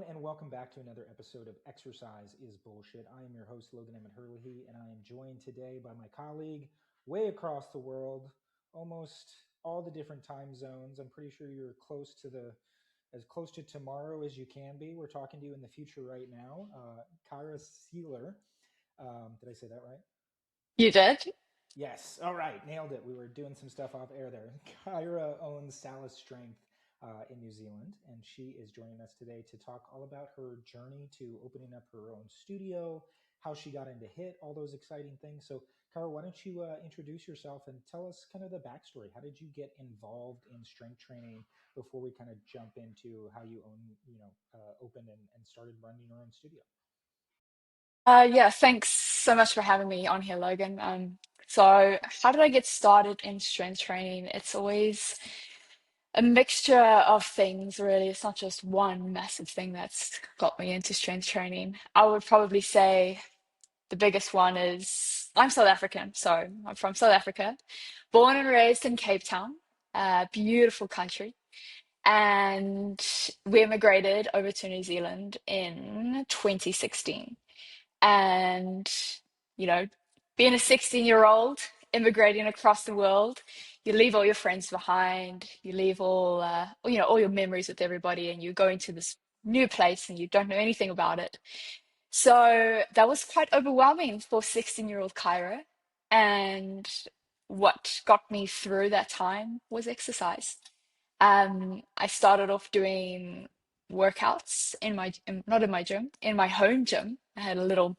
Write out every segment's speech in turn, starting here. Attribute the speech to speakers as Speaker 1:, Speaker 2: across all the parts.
Speaker 1: and welcome back to another episode of Exercise is Bullshit. I am your host, Logan Emmett Hurley, and I am joined today by my colleague way across the world, almost all the different time zones. I'm pretty sure you're as close to tomorrow as you can be. We're talking to you in the future right now. Kyra Seiler. Did I say that right?
Speaker 2: You did?
Speaker 1: Yes. All right. Nailed it. We were doing some stuff off air there. Kyra owns Salus Strength in New Zealand, and she is joining us today to talk all about her journey to opening up her own studio, how she got into HIIT, all those exciting things. So, Kyra, why don't you introduce yourself and tell us kind of the backstory? How did you get involved in strength training before we kind of jump into how you opened and started running your own studio?
Speaker 2: Yeah, thanks so much for having me on here, Logan. So how did I get started in strength training? It's always a mixture of things, really. It's not just one massive thing that's got me into strength training. I would probably say the biggest one is I'm South African, so I'm from South Africa, born and raised in Cape Town, beautiful country. And we immigrated over to New Zealand in 2016. And, you know, being a 16-year-old immigrating across the world, you leave all your friends behind, you leave all your memories with everybody, and you go into this new place and you don't know anything about it. So that was quite overwhelming for 16-year-old Kyra. And what got me through that time was exercise. I started off doing workouts not in my gym, in my home gym. I had a little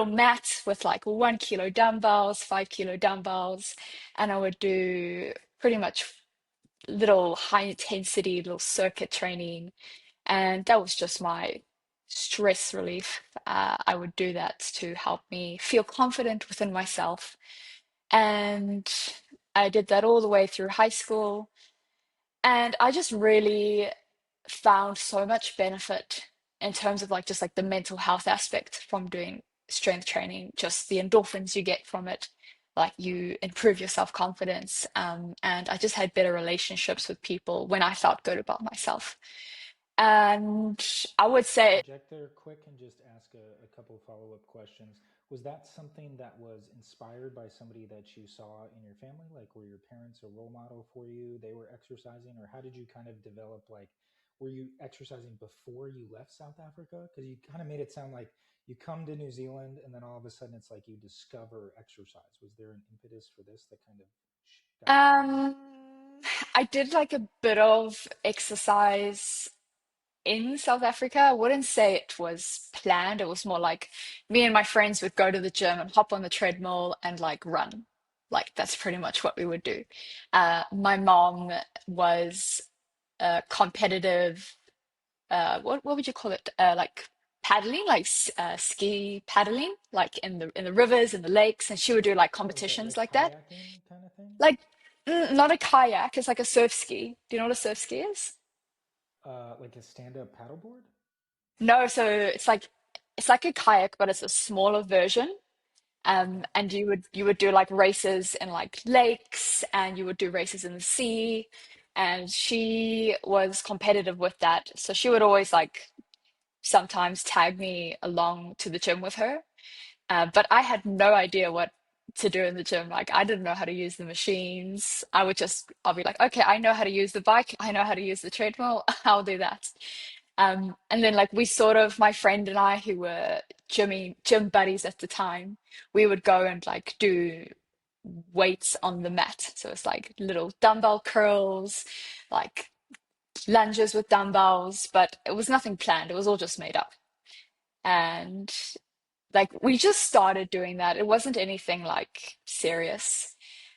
Speaker 2: mat with like 1 kilo dumbbells, 5 kilo dumbbells, and I would do pretty much little high intensity, little circuit training, and that was just my stress relief. I would do that to help me feel confident within myself, and I did that all the way through high school. And I just really found so much benefit in terms of like just like the mental health aspect from doing strength training, just the endorphins you get from it, like you improve your self-confidence. And I just had better relationships with people when I felt good about myself. And I would say,
Speaker 1: Interject there quick and just ask a couple follow-up questions. Was that something that was inspired by somebody that you saw in your family? Like, were your parents a role model for you? They were exercising, or how did you kind of develop, like, were you exercising before you left South Africa? Because you kind of made it sound like you come to New Zealand and then all of a sudden it's like you discover exercise. Was there an impetus for this that kind of got you going?
Speaker 2: um, I did like a bit of exercise in South Africa. I wouldn't say it was planned. It was more like me and my friends would go to the gym and hop on the treadmill and like run. Like that's pretty much what we would do. My mom was competitive. What would you call it? Like paddling, like ski paddling, like in the rivers and the lakes, and she would do like
Speaker 1: Oh, is that
Speaker 2: competitions
Speaker 1: like
Speaker 2: like that.
Speaker 1: kayaking kind of thing?
Speaker 2: Like not a kayak. It's like a surf ski. Do you know what a surf ski is?
Speaker 1: Like a stand-up paddleboard?
Speaker 2: No, so it's like a kayak, but it's a smaller version.
Speaker 1: Okay.
Speaker 2: And you would do like races in like lakes, and you would do races in the sea. And she was competitive with that, so she would always like sometimes tag me along to the gym with her. But I had no idea what to do in the gym. Like I didn't know how to use the machines. I'll be like, okay, I know how to use the bike. I know how to use the treadmill. I'll do that. And then like my friend and I, who were gym buddies at the time, we would go and like do weights on the mat. So it's like little dumbbell curls, like lunges with dumbbells, but it was nothing planned. It was all just made up. And like we just started doing that. It wasn't anything like serious.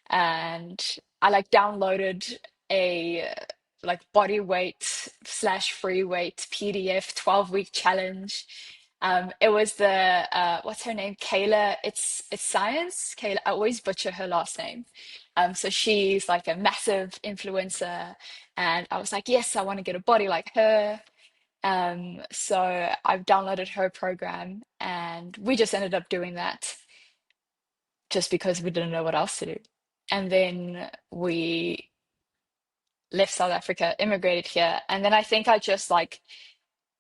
Speaker 2: And I like downloaded a like body weight slash free weight PDF 12-week challenge. It was the what's her name? Kayla. It's science. Kayla. I always butcher her last name. So she's like a massive influencer, and I was like, yes, I want to get a body like her. So I've downloaded her program, and we just ended up doing that just because we didn't know what else to do. And then we left South Africa, immigrated here, and then I think I just like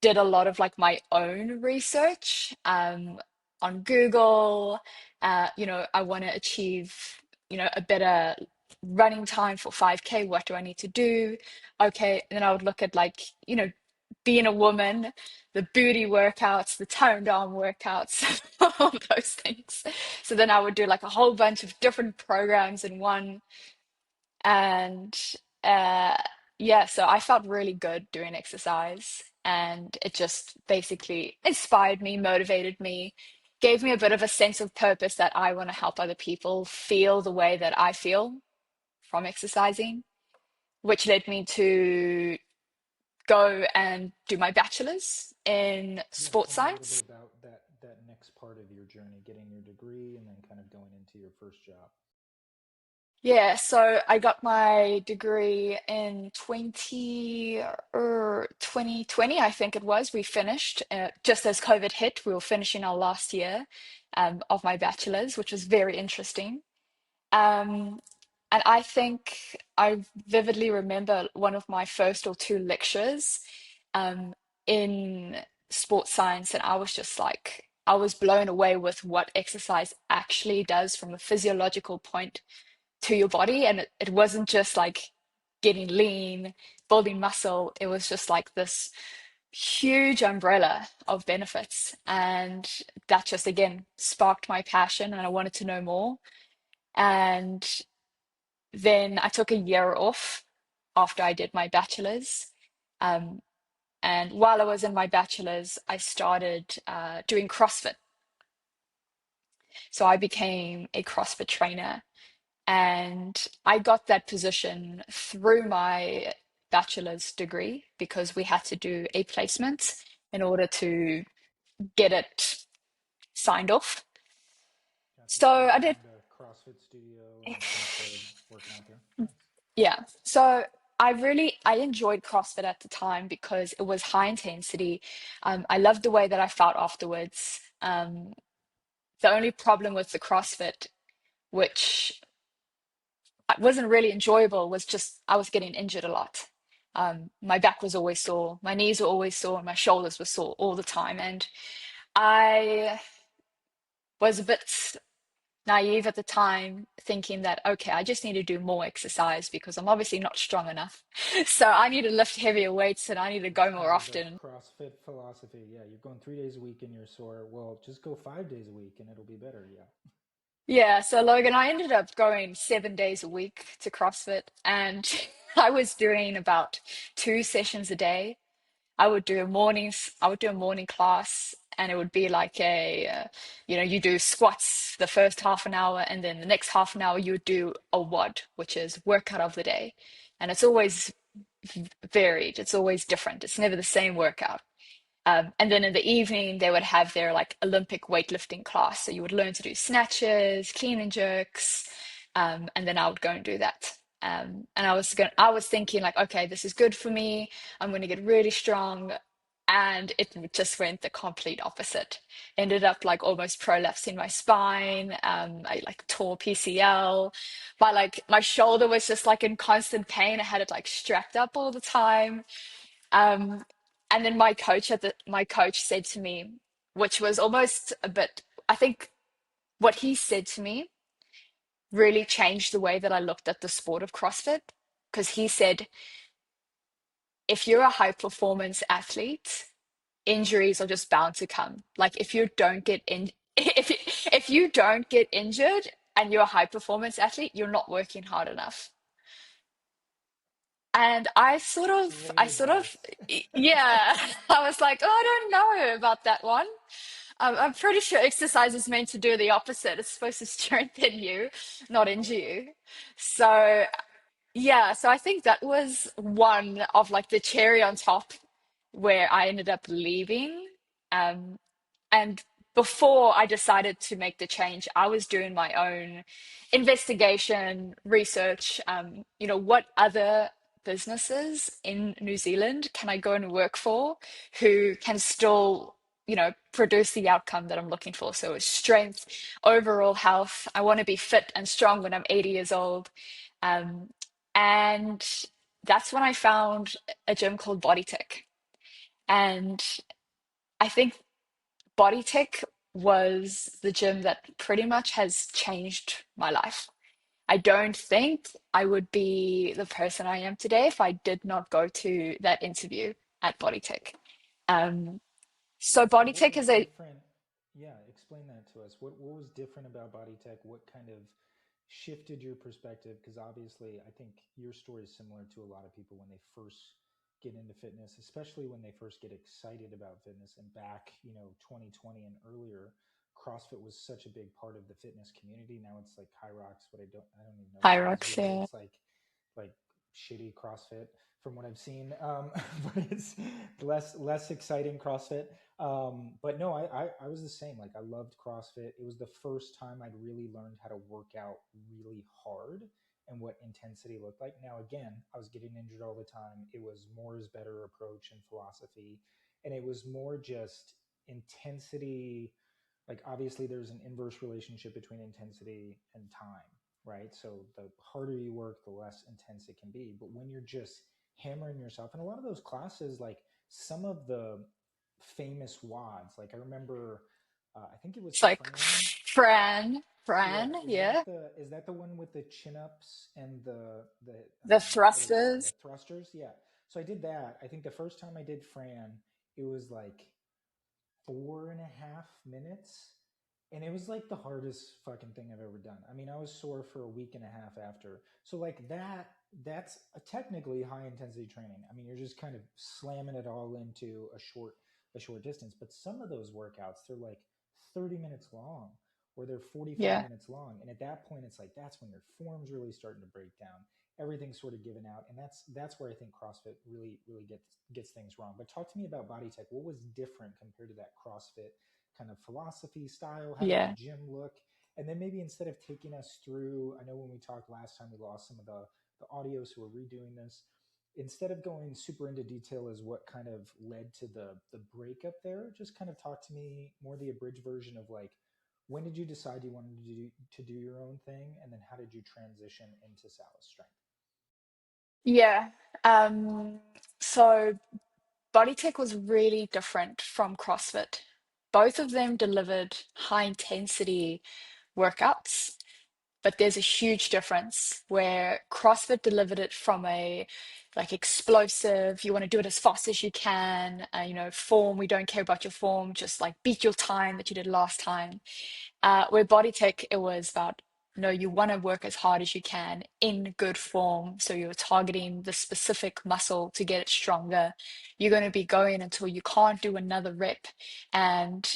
Speaker 2: did a lot of like my own research on Google. I want to achieve, a better running time for 5K. What do I need to do? Okay. And then I would look at like, being a woman, the booty workouts, the toned arm workouts, all those things. So then I would do like a whole bunch of different programs in one. And uh, yeah, so I felt really good doing exercise. And it just basically inspired me, motivated me, gave me a bit of a sense of purpose that I want to help other people feel the way that I feel from exercising, which led me to go and do my bachelor's in
Speaker 1: Yeah,
Speaker 2: sports
Speaker 1: tell me a little bit
Speaker 2: science.
Speaker 1: about that next part of your journey, getting your degree and then kind of going into your first job.
Speaker 2: Yeah, so I got my degree in 2020, I think it was. We finished just as COVID hit. We were finishing our last year of my bachelor's, which was very interesting. Um, and I think I vividly remember one of my first or two lectures um, in sports science, and I was just like, I was blown away with what exercise actually does from a physiological point to your body. And it wasn't just like getting lean, building muscle. It was just like this huge umbrella of benefits. And that just again sparked my passion and I wanted to know more. And then I took a year off after I did my bachelor's. Um, and while I was in my bachelor's, I started doing CrossFit. So I became a CrossFit trainer. And I got that position through my bachelor's degree because we had to do a placement in order to get it signed off.
Speaker 1: Gotcha.
Speaker 2: So
Speaker 1: So you
Speaker 2: I did,
Speaker 1: found a CrossFit studio and kind of started working out there. Nice.
Speaker 2: yeah. So I enjoyed CrossFit at the time because it was high intensity. I loved the way that I felt afterwards. The only problem with the CrossFit, which wasn't really enjoyable, was just I was getting injured a lot. My back was always sore, my knees were always sore, and my shoulders were sore all the time. And I was a bit naive at the time, thinking that, okay, I just need to do more exercise because I'm obviously not strong enough. So I need to lift heavier weights and I need to
Speaker 1: That's
Speaker 2: go
Speaker 1: kind
Speaker 2: more
Speaker 1: of the
Speaker 2: often.
Speaker 1: CrossFit philosophy. Yeah, you're going 3 days a week and you're sore. Well, just go 5 days a week and it'll be better. Yeah.
Speaker 2: Yeah, so Logan, I ended up going 7 days a week to CrossFit and I was doing about 2 sessions a day. I would do a morning class and it would be like you do squats the first half an hour and then the next half an hour you would do a WOD, which is workout of the day. And it's always varied. It's always different. It's never the same workout. And then in the evening, they would have their like Olympic weightlifting class. So you would learn to do snatches, clean and jerks, and then I would go and do that. And I was thinking like, okay, this is good for me. I'm going to get really strong, and it just went the complete opposite. Ended up like almost prolapsing my spine. I like tore PCL. My shoulder was just like in constant pain. I had it like strapped up all the time. Um, and then my coach said to me, which was almost a bit, I think what he said to me really changed the way that I looked at the sport of CrossFit. Because he said, if you're a high performance athlete, injuries are just bound to come. Like if you don't get in, if you don't get injured and you're a high performance athlete, you're not working hard enough. And
Speaker 1: Great advice.
Speaker 2: yeah, I was like, oh, I don't know about that one. I'm pretty sure exercise is meant to do the opposite. It's supposed to strengthen you, not injure you. So, yeah, so I think that was one of like the cherry on top where I ended up leaving. Um, and before I decided to make the change, I was doing my own investigation, research, what other businesses in New Zealand can I go and work for who can still, produce the outcome that I'm looking for. So it's strength, overall health. I want to be fit and strong when I'm 80 years old. And that's when I found a gym called BodyTech. And I think Body Tech was the gym that pretty much has changed my life. I don't think I would be the person I am today if I did not go to that interview at Body Tech. Um, so
Speaker 1: So
Speaker 2: Body
Speaker 1: what
Speaker 2: Tech
Speaker 1: was
Speaker 2: is a
Speaker 1: different? Yeah, explain that to us. What was different about body tech? What kind of shifted your perspective? Because obviously, I think your story is similar to a lot of people when they first get into fitness, especially when they first get excited about fitness. And back, 2020 and earlier, CrossFit was such a big part of the fitness community. Now it's like High Rocks, but I don't even know what it is really.
Speaker 2: Hyrox.
Speaker 1: It's like shitty CrossFit from what I've seen. But it's less exciting CrossFit. But no, I was the same. Like I loved CrossFit. It was the first time I'd really learned how to work out really hard and what intensity looked like. Now again, I was getting injured all the time. It was more is better approach and philosophy, and it was more just intensity. Like obviously there's an inverse relationship between intensity and time, right? So the harder you work, the less intense it can be. But when you're just hammering yourself, and a lot of those classes, like some of the famous wads, like I remember, I think it was
Speaker 2: It's like
Speaker 1: Fran. Yeah,
Speaker 2: Fran, yeah.
Speaker 1: is that the one with the chin ups and the
Speaker 2: The
Speaker 1: what is it, the
Speaker 2: thrusters.
Speaker 1: thrusters? Yeah. So I did that. I think the first time I did Fran, it was like 4.5 minutes, and it was like the hardest fucking thing I've ever done. I mean, I was sore for a week and a half after. So like that's a technically high intensity training. I mean, you're just kind of slamming it all into a short distance. But some of those workouts, they're like 30 minutes long or they're 45
Speaker 2: Yeah,
Speaker 1: minutes long. And at that point, it's like that's when your form's really starting to break down. Everything's sort of given out, and that's where I think CrossFit really gets things wrong. But talk to me about body tech. What was different compared to that CrossFit kind of philosophy style? How did the
Speaker 2: yeah.
Speaker 1: gym look? And then maybe instead of taking us through, I know when we talked last time, we lost some of the audio, so we're redoing this. Instead of going super into detail as what kind of led to the breakup there, just kind of talk to me more the abridged version of like when did you decide you wanted to do your own thing, and then how did you transition into Salus Strength?
Speaker 2: Yeah. Um, so Body Tech was really different from CrossFit. Both of them delivered high intensity workouts, but there's a huge difference where CrossFit delivered it from a like explosive, you want to do it as fast as you can, form, we don't care about your form, just like beat your time that you did last time. Where body tech, it was about, no, you want to work as hard as you can in good form. So you're targeting the specific muscle to get it stronger. You're going to be going until you can't do another rep. And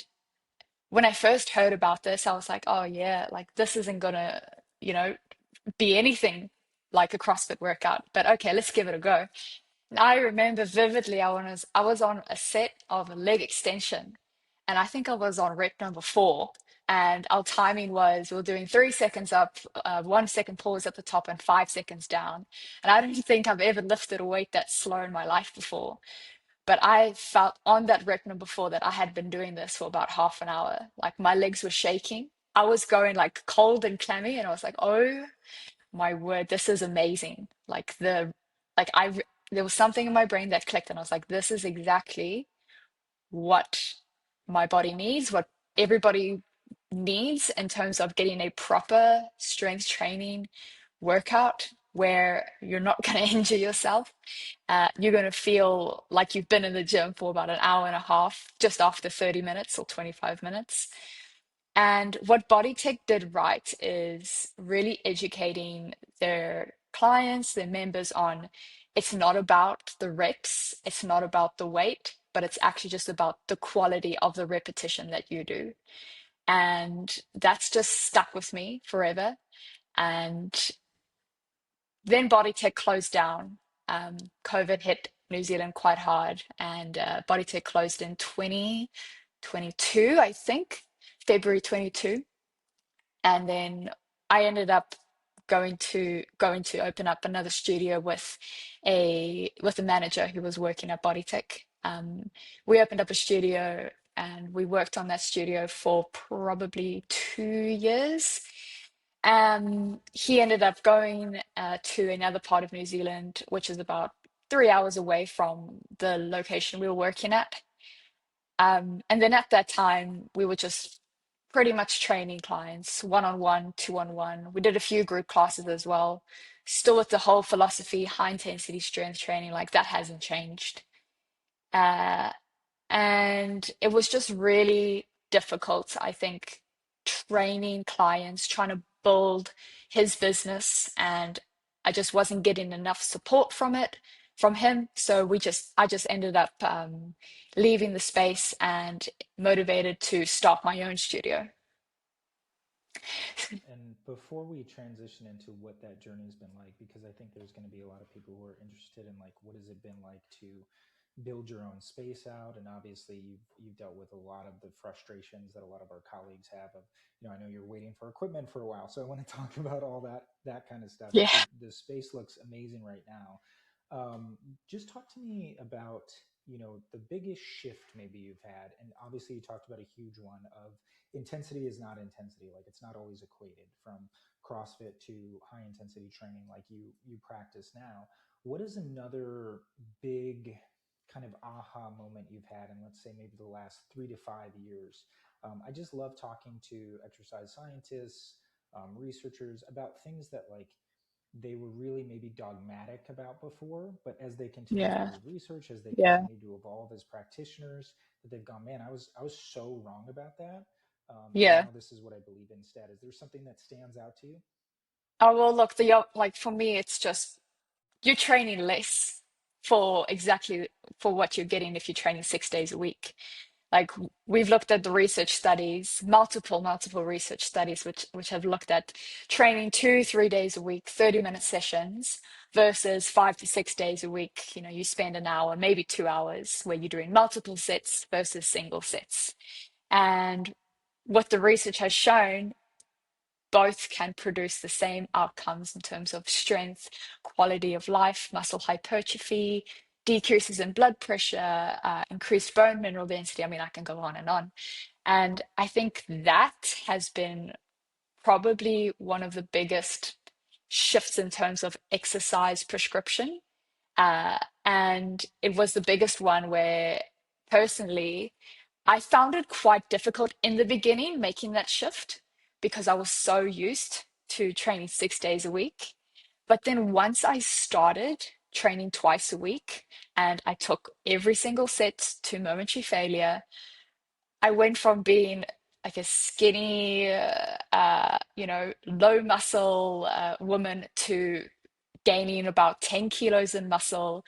Speaker 2: when I first heard about this, I was like, oh yeah, like this isn't gonna, you know, be anything like a CrossFit workout. But okay, let's give it a go. And I remember vividly, I was on a set of a leg extension, and I think I was on rep number 4. And our timing was we were doing 3 seconds up, 1 second pause at the top, and 5 seconds down. And I don't think I've ever lifted a weight that slow in my life before. But I felt on that rep number 4 that I had been doing this for about half an hour. Like my legs were shaking. I was going like cold and clammy, and I was like, oh my word, this is amazing. Like there was something in my brain that clicked, and I was like, this is exactly what my body needs, what everybody needs in terms of getting a proper strength training workout where you're not going to injure yourself. You're going to feel like you've been in the gym for about an hour and a half just after 30 minutes or 25 minutes. And what Body Tech did right is really educating their clients, their members on it's not about the reps, it's not about the weight, but it's actually just about the quality of the repetition that you do. And that's just stuck with me forever. And then Body Tech closed down. COVID hit New Zealand quite hard, and Body Tech closed in 2022, I think, February 22. And then I ended up going to open up another studio with a manager who was working at Bodytech. We opened up a studio and we worked on that studio for probably 2 years. He ended up going to another part of New Zealand, which is about 3 hours away from the location we were working at. And then at that time, we were just pretty much training clients one on one, two on one. We did a few group classes as well. Still with the whole philosophy, high intensity strength training, like that hasn't changed. Uh, and it was just really difficult, I think, training clients, trying to build his business, and I just wasn't getting enough support from him. So I just ended up leaving the space and motivated to start my own studio.
Speaker 1: And before we transition into what that journey has been like, because I think there's going to be a lot of people who are interested in like what has it been like to build your own space out, and obviously you've dealt with a lot of the frustrations that a lot of our colleagues have. Of I know you're waiting for equipment for a while, so I want to talk about all that kind of stuff.
Speaker 2: Yeah,
Speaker 1: But the space looks amazing right now. Just talk to me about the biggest shift maybe you've had, and obviously you talked about a huge one of intensity is not intensity. Like it's not always equated from CrossFit to high intensity training like you practice now. What is another big kind of aha moment you've had in, let's say, maybe the last 3 to 5 years? I just love talking to exercise scientists, researchers about things that like they were really maybe dogmatic about before, but as they continue
Speaker 2: yeah,
Speaker 1: forward research, as they
Speaker 2: yeah,
Speaker 1: continue to evolve as practitioners, that they've gone, man, I was so wrong about that, and
Speaker 2: yeah.
Speaker 1: now this is what I believe instead. Is there something that stands out to you?
Speaker 2: Oh well, look, like for me, it's just you're training less for exactly for what you're getting if you're training 6 days a week. Like we've looked at the research studies, multiple research studies, which have looked at training 2, 3 days a week, 30-minute sessions versus 5 to 6 days a week. You know, you spend an hour, maybe 2 hours, where you're doing multiple sets versus single sets. And what the research has shown, both can produce the same outcomes in terms of strength, quality of life, muscle hypertrophy, decreases in blood pressure, increased bone mineral density. I mean, I can go on and on. And I think that has been probably one of the biggest shifts in terms of exercise prescription. And it was the biggest one where personally, I found it quite difficult in the beginning making that shift because I was so used to training 6 days a week. But then once I started training twice a week and I took every single set to momentary failure, I went from being like a skinny, low muscle woman to gaining about 10 kilos in muscle.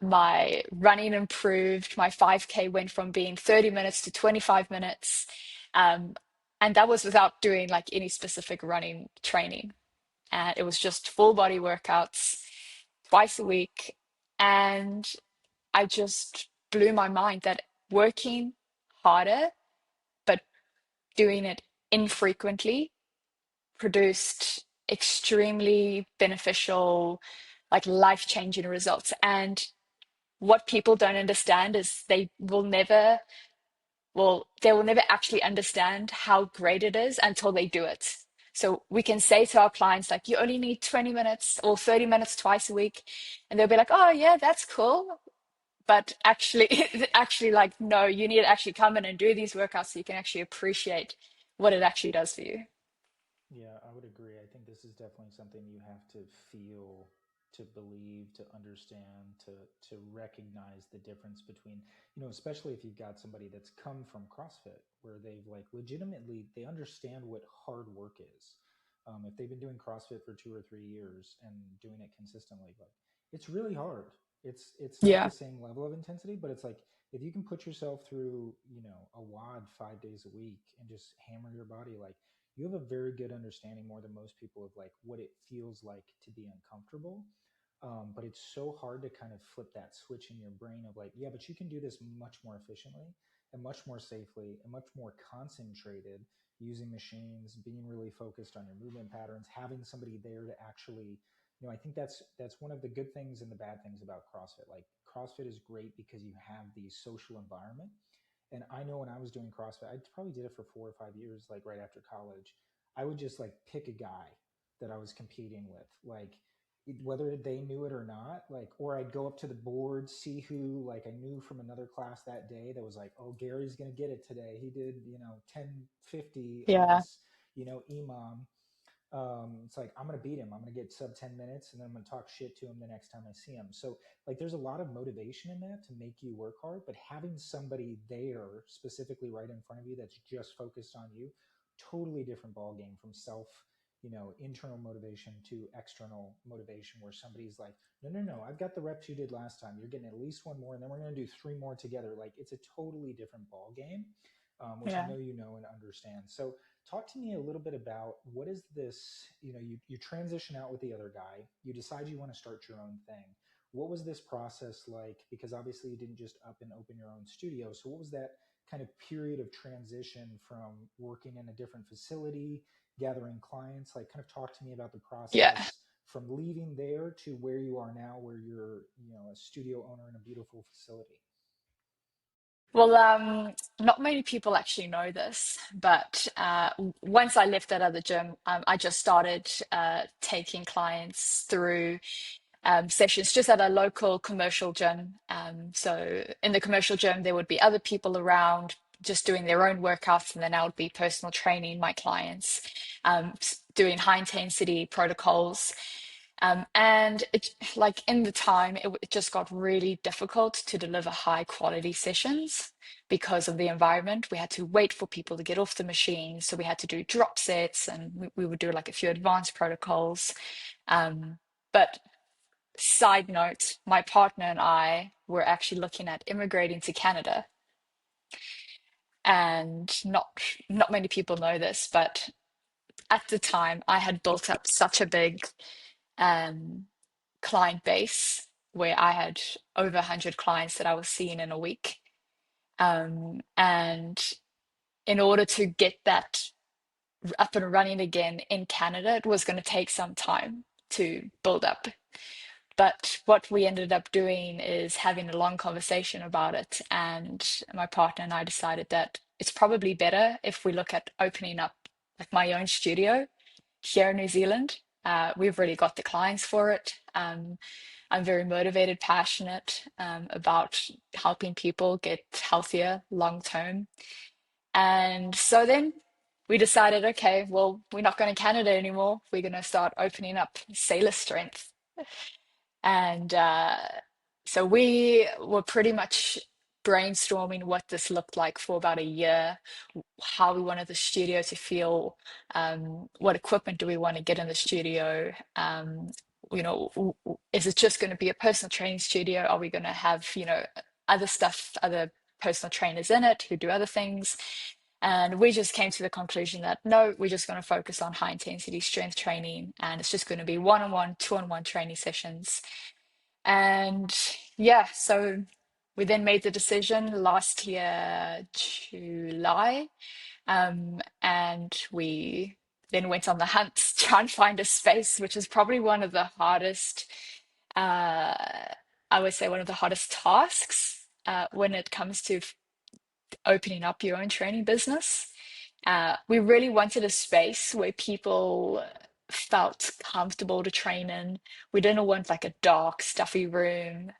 Speaker 2: My running improved. My 5K went from being 30 minutes to 25 minutes. Um, and that was without doing like any specific running training. And it was just full body workouts twice a week. And I just blew my mind that working harder, but doing it infrequently produced extremely beneficial, like life-changing results. And what people don't understand is they will never actually understand how great it is until they do it. So we can say to our clients, like, you only need 20 minutes or 30 minutes twice a week. And they'll be like, oh, yeah, that's cool. But actually, actually, like, no, you need to actually come in and do these workouts so you can actually appreciate what it actually does for you.
Speaker 1: Yeah, I would agree. I think this is definitely something you have to feel, to believe, to understand, to recognize the difference between, especially if you've got somebody that's come from CrossFit where they've like legitimately they understand what hard work is. If they've been doing CrossFit for 2 or 3 years and doing it consistently, like it's really hard. It's not the
Speaker 2: Yeah.
Speaker 1: same level of intensity, but it's like if you can put yourself through, a WOD 5 days a week and just hammer your body, like you have a very good understanding more than most people of like what it feels like to be uncomfortable. But it's so hard to kind of flip that switch in your brain of like, yeah, but you can do this much more efficiently and much more safely and much more concentrated using machines, being really focused on your movement patterns, having somebody there to actually, I think that's one of the good things and the bad things about CrossFit. Like CrossFit is great because you have the social environment, and I know when I was doing CrossFit, I probably did it for 4 or 5 years, like right after college. I would just like pick a guy that I was competing with. Like whether they knew it or not, like, or I'd go up to the board, see who, like, I knew from another class that day that was like, oh, Gary's going to get it today. He did, 1050 on
Speaker 2: Yeah.
Speaker 1: this, EMOM. It's like, I'm going to beat him. I'm going to get sub 10 minutes, and then I'm going to talk shit to him the next time I see him. So, like, there's a lot of motivation in that to make you work hard, but having somebody there specifically right in front of you that's just focused on you, totally different ball game from self, internal motivation to external motivation, where somebody's like, no, no, no, I've got the reps you did last time. You're getting at least one more, and then we're going to do three more together. Like, it's a totally different ball game, which I
Speaker 2: Yeah.
Speaker 1: know you know and understand. So, talk to me a little bit about what is this. You transition out with the other guy, you decide you want to start your own thing. What was this process like? Because obviously you didn't just up and open your own studio. So what was that kind of period of transition from working in a different facility, gathering clients? Like, kind of talk to me about the
Speaker 2: Yeah.
Speaker 1: process from leaving there to where you are now, where you're a studio owner in a beautiful facility.
Speaker 2: Well, not many people actually know this, but once I left that other gym, I just started taking clients through sessions just at a local commercial gym. So in the commercial gym, there would be other people around just doing their own workouts, and then I would be personal training my clients, doing high intensity protocols. And it, like in the time, it just got really difficult to deliver high quality sessions because of the environment. We had to wait for people to get off the machine. So we had to do drop sets, and we would do like a few advanced protocols. But side note, my partner and I were actually looking at immigrating to Canada. And not many people know this, but at the time I had built up such a big um, client base where I had over 100 clients that I was seeing in a week. And in order to get that up and running again in Canada, it was going to take some time to build up. But what we ended up doing is having a long conversation about it. And my partner and I decided that it's probably better if we look at opening up like my own studio here in New Zealand. We've really got the clients for it. I'm very motivated, passionate about helping people get healthier long term. And so then we decided, okay, well, we're not going to Canada anymore. We're going to start opening up Salus Strength. And so we were pretty much brainstorming what this looked like for about a year, how we wanted the studio to feel, what equipment do we want to get in the studio, is it just going to be a personal training studio? Are we going to have, other stuff, other personal trainers in it who do other things? And we just came to the conclusion that no, we're just going to focus on high intensity strength training, and it's just going to be one-on-one, two-on-one training sessions. And yeah, so we then made the decision last year, July, and we then went on the hunt to try and find a space, which is probably one of the hardest, uh, I would say, one of the hardest tasks when it comes to opening up your own training business. We really wanted a space where people felt comfortable to train in. We didn't want like a dark, stuffy room.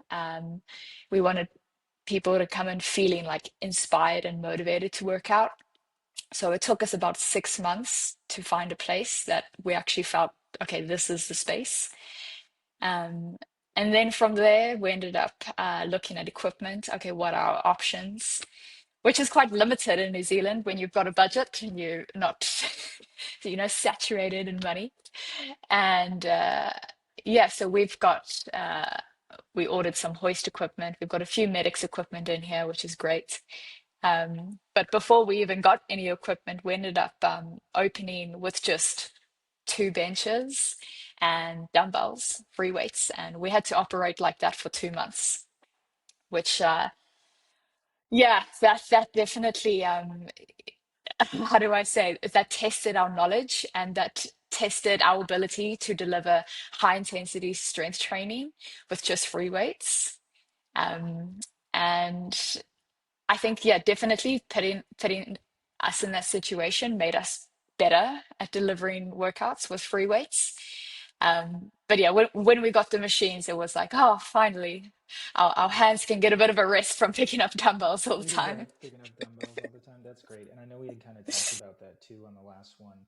Speaker 2: We wanted people to come in feeling like inspired and motivated to work out. So it took us about 6 months to find a place that we actually felt, okay, this is the space. Um, and then from there, we ended up looking at equipment. Okay, what are our options? Which is quite limited in New Zealand when you've got a budget and you're not, saturated in money. And yeah, so we ordered some hoist equipment. We've got a few medics equipment in here, which is great. But before we even got any equipment, we ended up opening with just two benches and dumbbells, free weights, and we had to operate like that for 2 months, which yeah, that definitely how do I say that tested our knowledge and that tested our ability to deliver high intensity strength training with just free weights. Um, and I think, yeah, definitely putting us in that situation made us better at delivering workouts with free weights. But yeah, when we got the machines, it was like, oh, finally, our hands can get a bit of a rest from picking up dumbbells all the
Speaker 1: Yeah,
Speaker 2: time.
Speaker 1: picking up dumbbells all the time. That's great. And I know we had kind of talked about that too on the last one,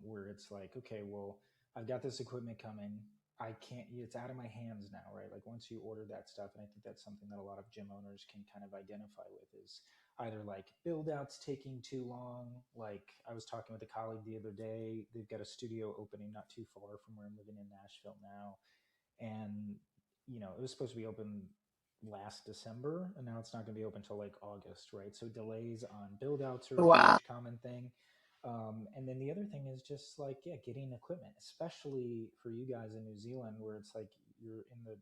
Speaker 1: where it's like, okay, well, I've got this equipment coming. I can't, it's out of my hands now, right? Like once you order that stuff, and I think that's something that a lot of gym owners can kind of identify with is either like build outs taking too long. Like I was talking with a colleague the other day, they've got a studio opening not too far from where I'm living in Nashville now, and it was supposed to be open last December, and now it's not going to be open until like August, right? So delays on build outs are a
Speaker 2: Wow.
Speaker 1: huge common thing. And then the other thing is just like, yeah, getting equipment, especially for you guys in New Zealand, where it's like you're in the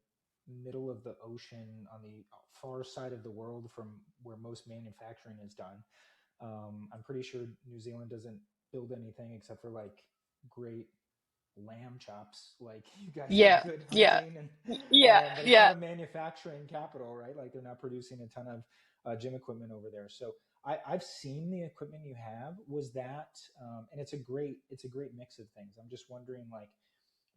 Speaker 1: middle of the ocean on the far side of the world from where most manufacturing is done. I'm pretty sure New Zealand doesn't build anything except for like great lamb chops. Like you guys have
Speaker 2: Yeah,
Speaker 1: good
Speaker 2: yeah,
Speaker 1: hunting, and
Speaker 2: yeah,
Speaker 1: but it's not
Speaker 2: yeah,
Speaker 1: a manufacturing capital, right? Like they're not producing a ton of gym equipment over there. So I've seen the equipment you have. Was that, and it's a great mix of things. I'm just wondering, like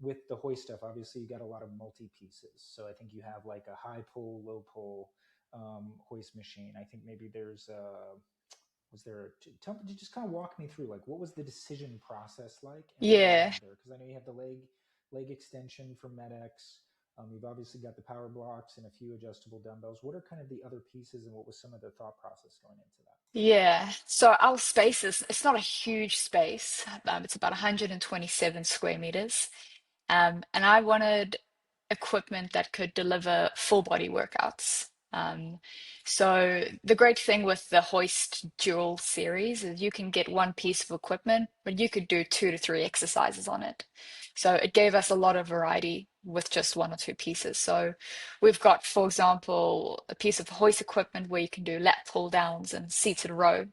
Speaker 1: with the hoist stuff, obviously you got a lot of multi pieces. So I think you have like a high pull, low pull hoist machine. I think maybe there's was there just kind of walk me through like what was the decision process like and what do you
Speaker 2: yeah.
Speaker 1: have there, because I know you have the leg extension from MedX. You've obviously got the power blocks and a few adjustable dumbbells. What are kind of the other pieces, and what was some of the thought process going into that?
Speaker 2: Yeah, so our space is it's not a huge space. It's about 127 square meters. And I wanted equipment that could deliver full body workouts. So the great thing with the Hoist Dual series is you can get one piece of equipment, but you could do 2 to 3 exercises on it. So it gave us a lot of variety with just one or two pieces. So we've got, for example, a piece of hoist equipment where you can do lat pull downs and seated row.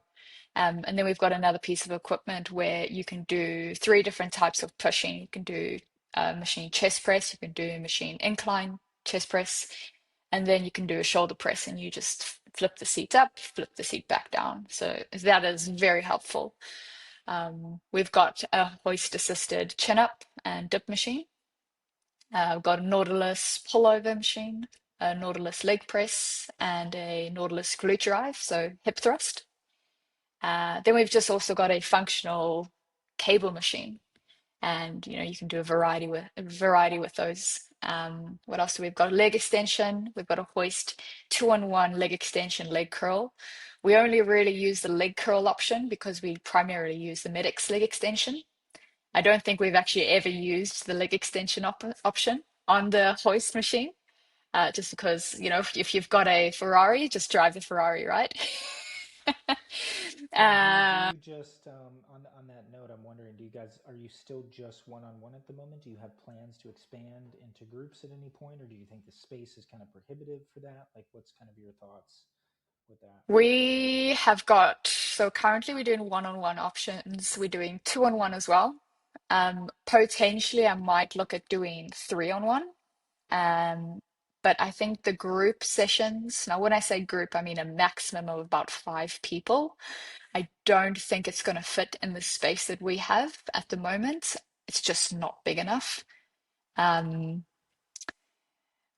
Speaker 2: And then we've got another piece of equipment where you can do 3 different types of pushing. You can do machine chest press, you can do machine incline chest press, and then you can do a shoulder press and you just flip the seat up, flip the seat back down. So that is very helpful. We've got a hoist assisted chin up and dip machine. We've got a Nautilus pullover machine, a Nautilus leg press, and a Nautilus glute drive, so hip thrust. Then we've just also got a functional cable machine, and you can do a variety with those. What else do we've got? Leg extension. We've got a hoist 2-on-1 leg extension, leg curl. We only really use the leg curl option because we primarily use the Medix leg extension. I don't think we've actually ever used the leg extension option on the hoist machine, just because if you've got a Ferrari, just drive the Ferrari, right?
Speaker 1: Yeah, do
Speaker 2: uh,
Speaker 1: you just on that note, I'm wondering, do you guys, are you still just one on one at the moment? Do you have plans to expand into groups at any point, or do you think the space is kind of prohibitive for that? Like, what's kind of your thoughts with that?
Speaker 2: We have got, so currently we're doing one-on-one options. We're doing two-on-one as well. Potentially, I might look at doing three-on-one. Um, but I think the group sessions, now when I say group, I mean a maximum of about 5 people. I don't think it's going to fit in the space that we have at the moment. It's just not big enough. Um,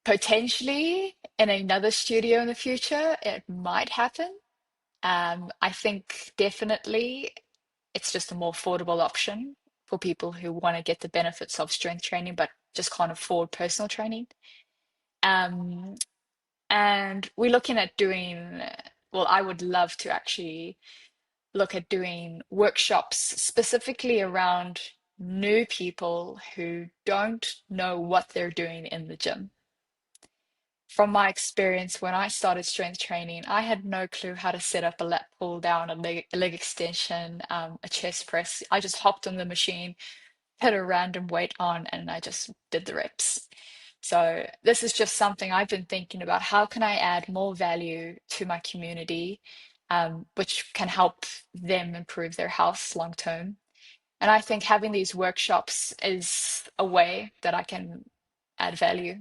Speaker 2: Potentially in another studio in the future, it might happen. I think definitely it's just a more affordable option for people who want to get the benefits of strength training but just can't afford personal training. Um, and we're looking at doing, well, I would love to actually look at doing workshops specifically around new people who don't know what they're doing in the gym. From my experience, when I started strength training, I had no clue how to set up a lat pull down, a leg extension, a chest press. I just hopped on the machine, put a random weight on, and I just did the reps. So this is just something I've been thinking about. How can I add more value to my community, which can help them improve their health long term? And I think having these workshops is a way that I can add value.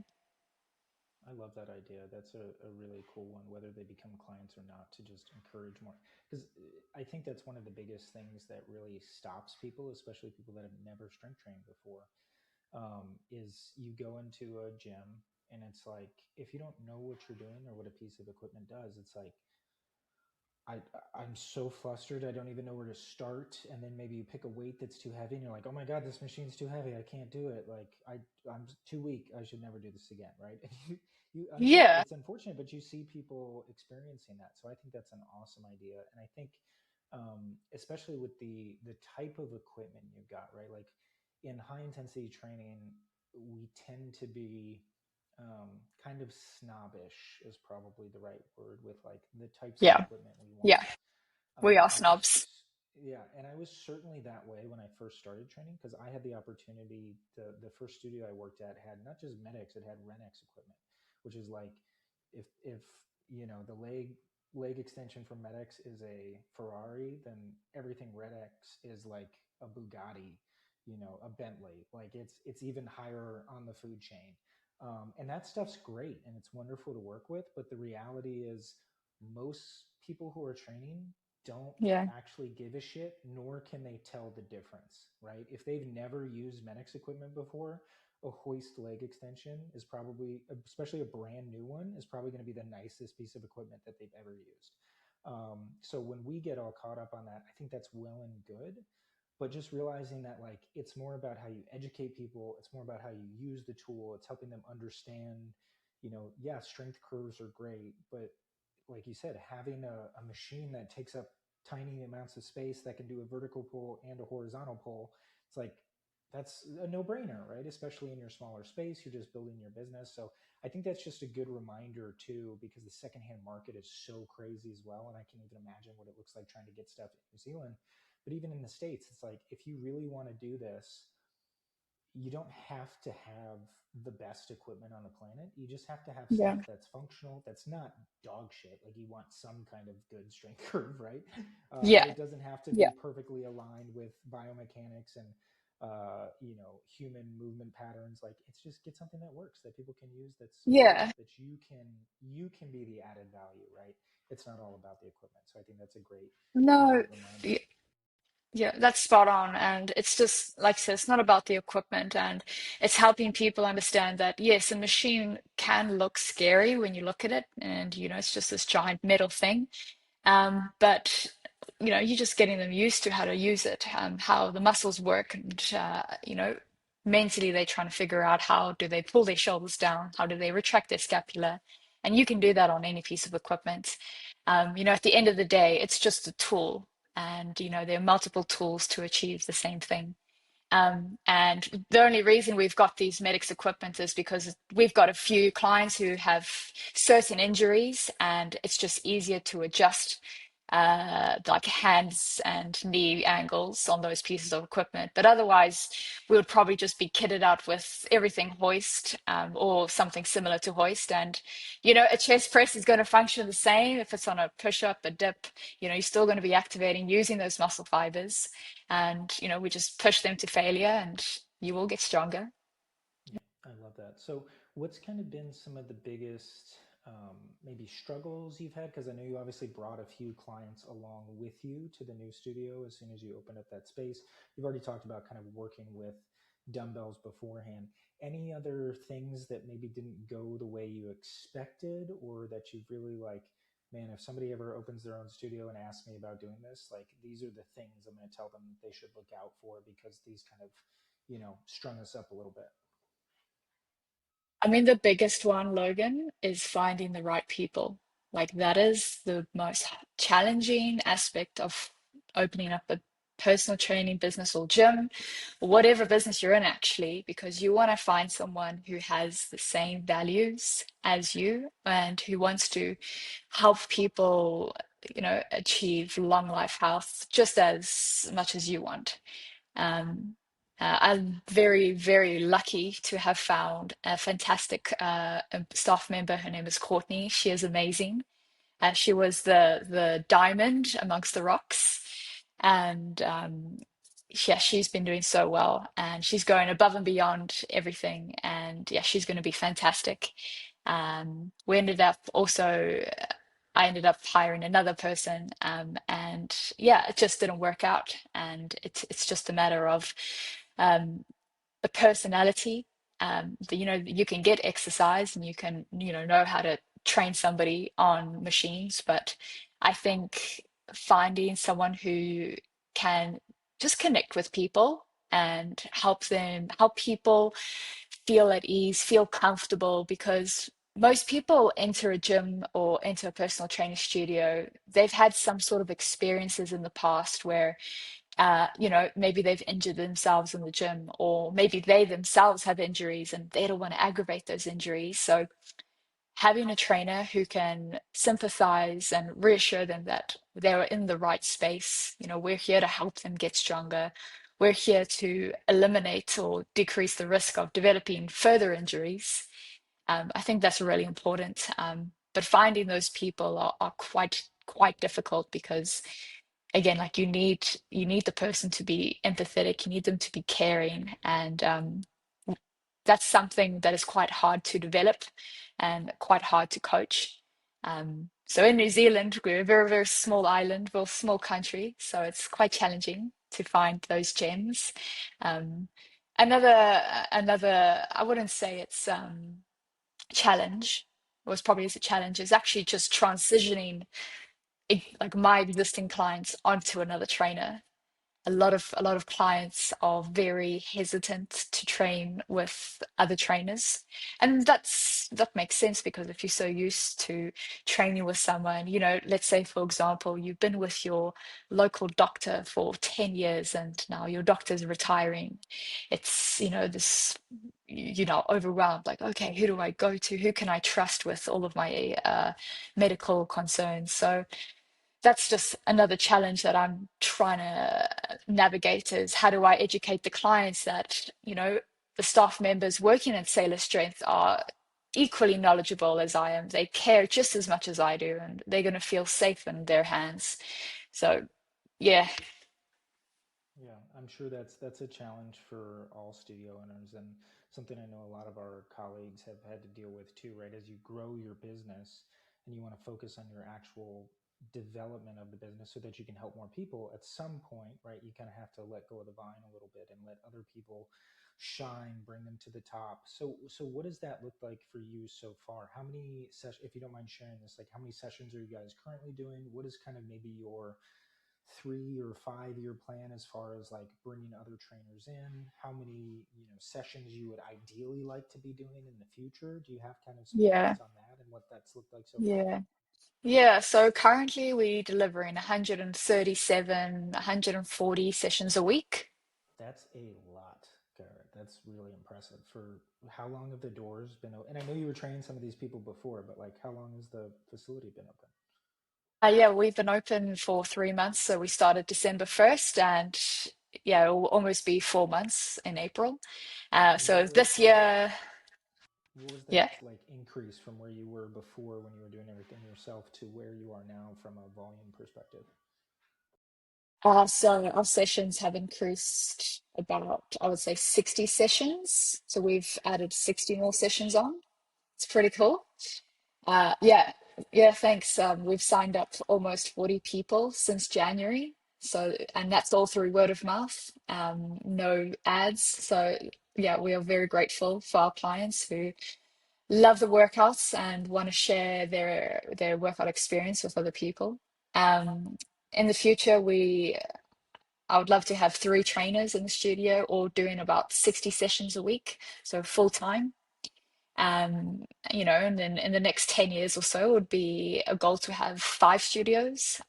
Speaker 1: I love that idea. That's a really cool one, whether they become clients or not, to just encourage more. Because I think that's one of the biggest things that really stops people, especially people that have never strength trained before. is you go into a gym and it's like if you don't know what you're doing or what a piece of equipment does, it's like I I'm so flustered. I don't even know where to start. And then maybe you pick a weight that's too heavy, and you're like, "Oh my god, this machine's too heavy. I can't do it. Like I'm too weak. I should never do this again." Right? And
Speaker 2: Yeah,
Speaker 1: it's unfortunate, but you see people experiencing that. So I think that's an awesome idea, and I think especially with the type of equipment you've got, right? Like in high intensity training, we tend to be kind of snobbish is probably the right word with like the types of
Speaker 2: yeah,
Speaker 1: equipment we
Speaker 2: yeah.
Speaker 1: want.
Speaker 2: We are
Speaker 1: I was,
Speaker 2: snobs.
Speaker 1: yeah, and I was certainly that way when I first started training because I had the opportunity. The first studio I worked at had not just medics; it had Renex equipment, which is like if the leg extension from medics is a Ferrari, then everything Renex is like a Bugatti, a Bentley. Like it's even higher on the food chain, and that stuff's great and it's wonderful to work with. But the reality is, most people who are training don't
Speaker 2: Yeah,
Speaker 1: actually give a shit, nor can they tell the difference, right? If they've never used Medix equipment before, a hoist leg extension is probably, especially a brand new one, is probably going to be the nicest piece of equipment that they've ever used. So when we get all caught up on that, I think that's well and good. But just realizing that like it's more about how you educate people, it's more about how you use the tool, it's helping them understand, yeah, strength curves are great, but like you said, having a machine that takes up tiny amounts of space that can do a vertical pull and a horizontal pull, it's like that's a no-brainer, right? Especially in your smaller space, you're just building your business. So I think that's just a good reminder too, because the secondhand market is so crazy as well, and I can even imagine what it looks like trying to get stuff in New Zealand. But even in the States, it's like if you really want to do this, you don't have to have the best equipment on the planet. You just have to have
Speaker 2: yeah,
Speaker 1: stuff that's functional, that's not dog shit. Like you want some kind of good strength curve, right? But
Speaker 2: yeah,
Speaker 1: it doesn't have to
Speaker 2: yeah,
Speaker 1: be perfectly aligned with biomechanics and human movement patterns. Like it's just get something that works that people can use. That's
Speaker 2: yeah.
Speaker 1: that you can be the added value, right? It's not all about the equipment. So I think that's a great
Speaker 2: No,
Speaker 1: reminder.
Speaker 2: y- yeah, that's spot on. And it's just, like I said, it's not about the equipment, and it's helping people understand that, yes, a machine can look scary when you look at it, and, it's just this giant metal thing. But you're just getting them used to how to use it, how the muscles work, and mentally they're trying to figure out how do they pull their shoulders down, how do they retract their scapula, and you can do that on any piece of equipment. At the end of the day, it's just a tool, and there are multiple tools to achieve the same thing. And the only reason we've got these medics equipment is because we've got a few clients who have certain injuries, and it's just easier to adjust like hands and knee angles on those pieces of equipment. But otherwise, we would probably just be kitted out with everything hoist, or something similar to hoist. And, a chest press is going to function the same if it's on a push up, a dip. You're still going to be activating using those muscle fibers, and we just push them to failure, and you will get stronger.
Speaker 1: Yeah, I love that. So, what's kind of been some of the biggest maybe struggles you've had? Because I know you obviously brought a few clients along with you to the new studio as soon as you opened up that space. You've already talked about kind of working with dumbbells beforehand. Any other things that maybe didn't go the way you expected, or that you've really like, man, if somebody ever opens their own studio and asks me about doing this, like these are the things I'm going to tell them they should look out for because these kind of, strung us up a little bit.
Speaker 2: I mean, the biggest one, Logan, is finding the right people. Like, that is the most challenging aspect of opening up a personal training business or gym, or whatever business you're in, actually, because you want to find someone who has the same values as you and who wants to help people, achieve long life health just as much as you want. Um, I'm very, very lucky to have found a fantastic staff member. Her name is Courtney. She is amazing. She was the diamond amongst the rocks, and yeah, she's been doing so well, and she's going above and beyond everything. And yeah, she's going to be fantastic. We ended up also. I ended up hiring another person, and yeah, it just didn't work out. And it's just a matter of, um, the personality. You can get exercise and you can, know how to train somebody on machines, but I think finding someone who can just connect with people and help people feel at ease, feel comfortable, because most people enter a gym or enter a personal training studio, they've had some sort of experiences in the past where maybe they've injured themselves in the gym, or maybe they themselves have injuries and they don't want to aggravate those injuries. So having a trainer who can sympathize and reassure them that they are in the right space, we're here to help them get stronger. We're here to eliminate or decrease the risk of developing further injuries. I think that's really important. But finding those people are quite difficult because, again, like you need the person to be empathetic, you need them to be caring, and that's something that is quite hard to develop and quite hard to coach. So in New Zealand, we're a very, very small island, we're a small country, so it's quite challenging to find those gems. Um, another, I wouldn't say it's challenge, was probably as a challenge, is actually just transitioning like my existing clients onto another trainer. A lot of clients are very hesitant to train with other trainers, and that makes sense, because if you're so used to training with someone, let's say for example you've been with your local doctor for 10 years and now your doctor's retiring, it's this, overwhelmed, like, okay, who do I go to, who can I trust with all of my medical concerns? So that's just another challenge that I'm trying to navigate, is how do I educate the clients that, the staff members working at Salus Strength are equally knowledgeable as I am. They care just as much as I do, and they're going to feel safe in their hands. So, yeah,
Speaker 1: Yeah, I'm sure that's a challenge for all studio owners, and something I know a lot of our colleagues have had to deal with too, right? As you grow your business and you want to focus on your actual development of the business so that you can help more people, at some point, right, you kind of have to let go of the vine a little bit and let other people shine, bring them to the top. So what does that look like for you so far? How many sessions, if you don't mind sharing this, like how many sessions are you guys currently doing? What is kind of maybe your 3 or 5 year plan as far as like bringing other trainers in? How many sessions you would ideally like to be doing in the future? Do you have kind of some
Speaker 2: yeah,
Speaker 1: thoughts on that and what that's looked like so far?
Speaker 2: yeah. Yeah, so currently we're delivering 137, 140 sessions a week.
Speaker 1: That's a lot, Garrett. That's really impressive. For how long have the doors been open? And I know you were training some of these people before, but like how long has the facility been open?
Speaker 2: Yeah, we've been open for 3 months. So we started December 1st, and yeah, it will almost be 4 months in April.
Speaker 1: And
Speaker 2: So this year,
Speaker 1: what was
Speaker 2: yeah.
Speaker 1: that like increase from where you were before when you were doing everything yourself to where you are now from a volume perspective?
Speaker 2: So our sessions have increased about, I would say, 60 sessions. So we've added 60 more sessions on. It's pretty cool. Yeah, yeah, thanks. We've signed up almost 40 people since January. So, and that's all through word of mouth, no ads. So, yeah, we are very grateful for our clients who love the workouts and want to share their workout experience with other people. Um, in the future, I would love to have 3 trainers in the studio, all doing about 60 sessions a week, so full time. Um, and then in the next 10 years or so, it would be a goal to have 5 studios,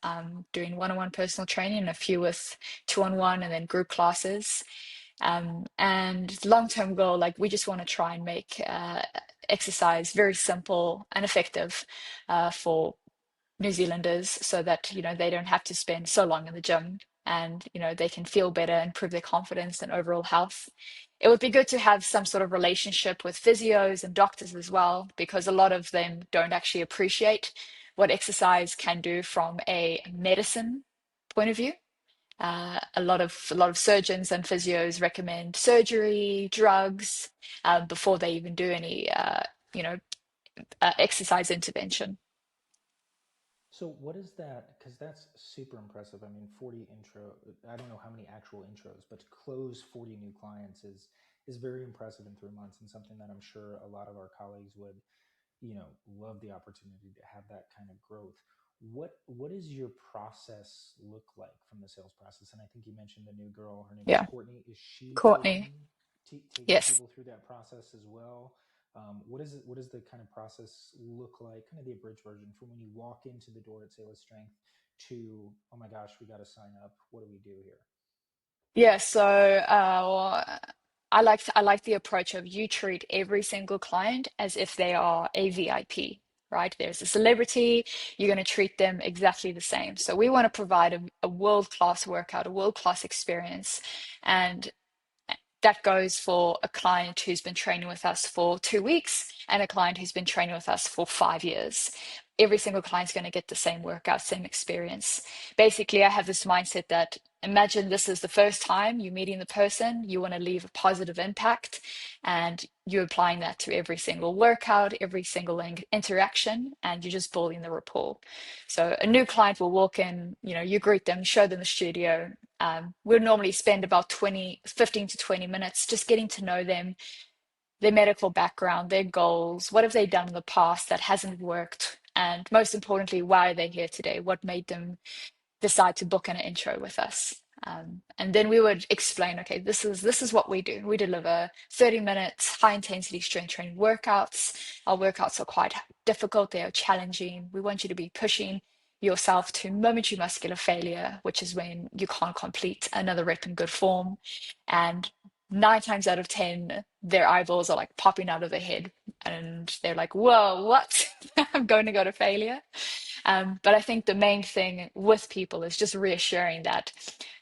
Speaker 2: doing one-on-one personal training, and a few with two-on-one and then group classes. And long-term goal, like we just want to try and make exercise very simple and effective for New Zealanders, so that they don't have to spend so long in the gym, and they can feel better, improve their confidence and overall health. It would be good to have some sort of relationship with physios and doctors as well, because a lot of them don't actually appreciate what exercise can do from a medicine point of view. A lot of surgeons and physios recommend surgery, drugs, before they even do any you know exercise intervention.
Speaker 1: So what is that? Because that's super impressive. I mean, 40 intro. I don't know how many actual intros, but to close 40 new clients is very impressive in 3 months, and something that I'm sure a lot of our colleagues would, love the opportunity to have that kind of growth. What does your process look like from the sales process? And I think you mentioned the new girl, her name is
Speaker 2: Yeah,
Speaker 1: Courtney. Is she
Speaker 2: Courtney.
Speaker 1: taking
Speaker 2: Yes.
Speaker 1: people through that process as well? What does the kind of process look like, kind of the abridged version, from when you walk into the door at Salus Strength to, oh my gosh, we got to sign up, what do we do here?
Speaker 2: Yeah, so I like the approach of you treat every single client as if they are a VIP, right? There's a celebrity, you're going to treat them exactly the same. So we want to provide a world-class workout, a world-class experience, and that goes for a client who's been training with us for 2 weeks and a client who's been training with us for 5 years. Every single client's going to get the same workout, same experience. Basically, I have this mindset that imagine this is the first time you're meeting the person, you want to leave a positive impact, and you're applying that to every single workout, every single interaction, and you're just building the rapport. So a new client will walk in, you greet them, show them the studio. We'll normally spend about 15 to 20 minutes just getting to know them, their medical background, their goals, what have they done in the past that hasn't worked, and most importantly, why are they here today? What made them decide to book an intro with us? And then we would explain, okay, this is what we do. We deliver 30 minutes high intensity strength training workouts. Our workouts are quite difficult, they are challenging. We want you to be pushing yourself to momentary muscular failure, which is when you can't complete another rep in good form. And 9 times out of 10, their eyeballs are like popping out of their head and they're like, whoa, what? I'm going to go to failure. But I think the main thing with people is just reassuring that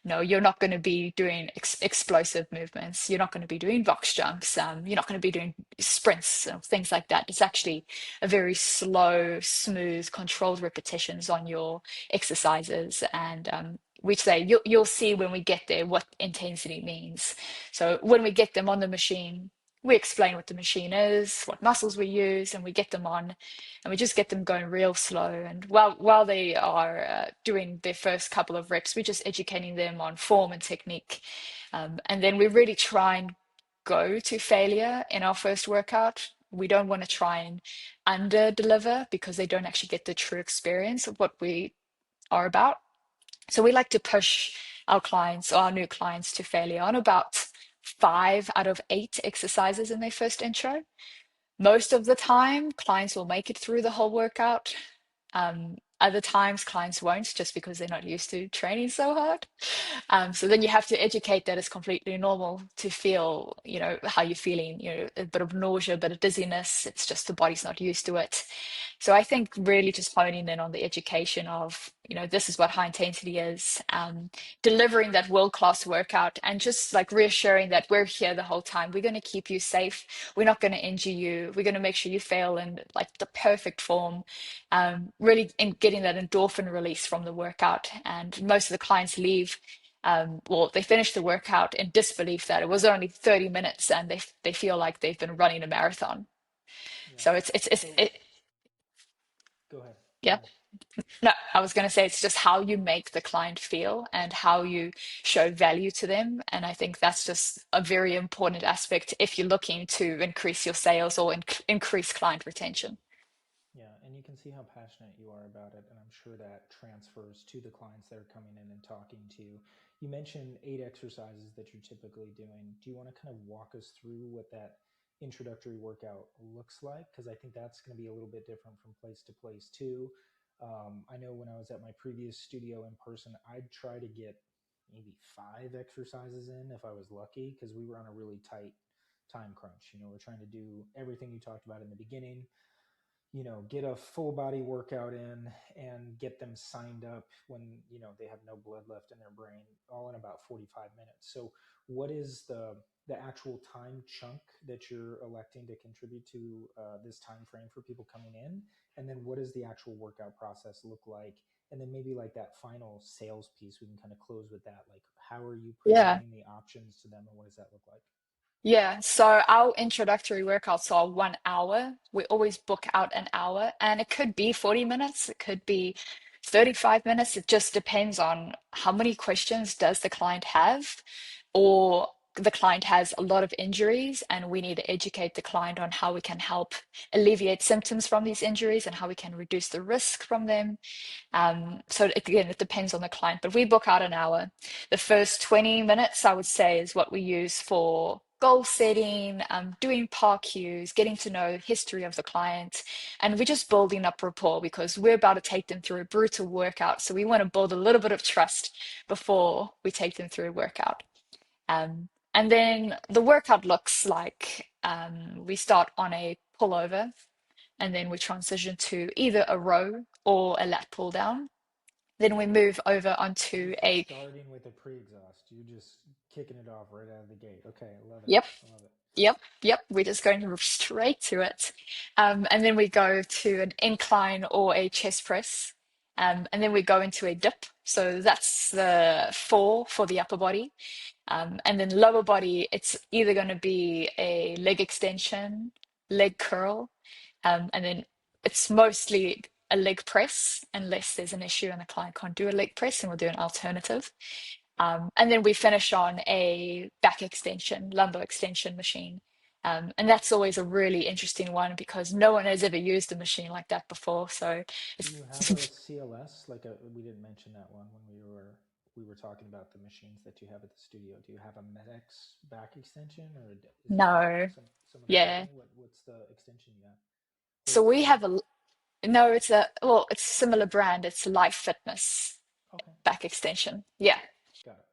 Speaker 2: no, you're not going to be doing explosive movements. You're not going to be doing box jumps. You're not going to be doing sprints and things like that. It's actually a very slow, smooth, controlled repetitions on your exercises. And we say you'll see when we get there what intensity means. So when we get them on the machine, we explain what the machine is, what muscles we use, and we get them on, and we just get them going real slow. And while they are doing their first couple of reps, we're just educating them on form and technique, and then we really try and go to failure in our first workout. We don't want to try and under deliver because they don't actually get the true experience of what we are about. So we like to push our clients or our new clients to failure on about 5 out of 8 exercises in their first intro. Most of the time, clients will make it through the whole workout. Other times, clients won't just because they're not used to training so hard. So then you have to educate that it's completely normal to feel, how you're feeling, a bit of nausea, a bit of dizziness. It's just the body's not used to it. So I think really just honing in on the education of, this is what high intensity is, delivering that world-class workout and just like reassuring that we're here the whole time. We're going to keep you safe. We're not going to injure you. We're going to make sure you fail in like the perfect form. Really in getting that endorphin release from the workout. And most of the clients leave. Well, they finish the workout in disbelief that it was only 30 minutes and they feel like they've been running a marathon.
Speaker 1: Yeah.
Speaker 2: So
Speaker 1: So go ahead. Go
Speaker 2: yeah.
Speaker 1: ahead.
Speaker 2: No, I was going to say it's just how you make the client feel and how you show value to them. And I think that's just a very important aspect if you're looking to increase your sales or increase client retention.
Speaker 1: Yeah, and you can see how passionate you are about it, and I'm sure that transfers to the clients that are coming in and talking to you. You mentioned 8 exercises that you're typically doing. Do you want to kind of walk us through what that introductory workout looks like? Because I think that's going to be a little bit different from place to place too. I know when I was at my previous studio in person, I'd try to get maybe 5 exercises in if I was lucky, because we were on a really tight time crunch. We're trying to do everything you talked about in the beginning, get a full body workout in and get them signed up when, they have no blood left in their brain, all in about 45 minutes. So what is the actual time chunk that you're electing to contribute to this time frame for people coming in? And then what does the actual workout process look like? And then maybe like that final sales piece, we can kind of close with that. Like, how are you
Speaker 2: Yeah.
Speaker 1: presenting the options to them, and what does that look like?
Speaker 2: Yeah, so our introductory workouts are 1 hour. We always book out an hour, and it could be 40 minutes, it could be 35 minutes. It just depends on how many questions does the client have, or the client has a lot of injuries, and we need to educate the client on how we can help alleviate symptoms from these injuries and how we can reduce the risk from them. So again, it depends on the client, but we book out an hour. The first 20 minutes, I would say, is what we use for goal setting, doing par cues, getting to know history of the client, and we're just building up rapport because we're about to take them through a brutal workout. So we want to build a little bit of trust before we take them through a workout. And then the workout looks like we start on a pullover, and then we transition to either a row or a lat pull down. Then we move over onto a,
Speaker 1: Starting with a pre-exhaust, you just kicking it off right out of the gate. Okay, I love it.
Speaker 2: yep,
Speaker 1: I love it.
Speaker 2: yep. We're just going straight to it. And then we go to an incline or a chest press. And then we go into a dip. So that's the four for the upper body. And then lower body, it's either going to be a leg extension, leg curl, and then it's mostly a leg press, unless there's an issue and the client can't do a leg press, and we'll do an alternative. And then we finish on a back extension, lumbar extension machine. And that's always a really interesting one because no one has ever used a machine like that before. So
Speaker 1: Do
Speaker 2: it's
Speaker 1: you have a CLS? We didn't mention that one when we were talking about the machines that you have at the studio. Do you have a MedX back extension, or is it
Speaker 2: no,
Speaker 1: some other
Speaker 2: yeah.
Speaker 1: company? What's the extension you have?
Speaker 2: So we
Speaker 1: Or
Speaker 2: have a no, it's a well, it's a similar brand. It's Life Fitness
Speaker 1: okay,
Speaker 2: back extension. Yeah.
Speaker 1: got it.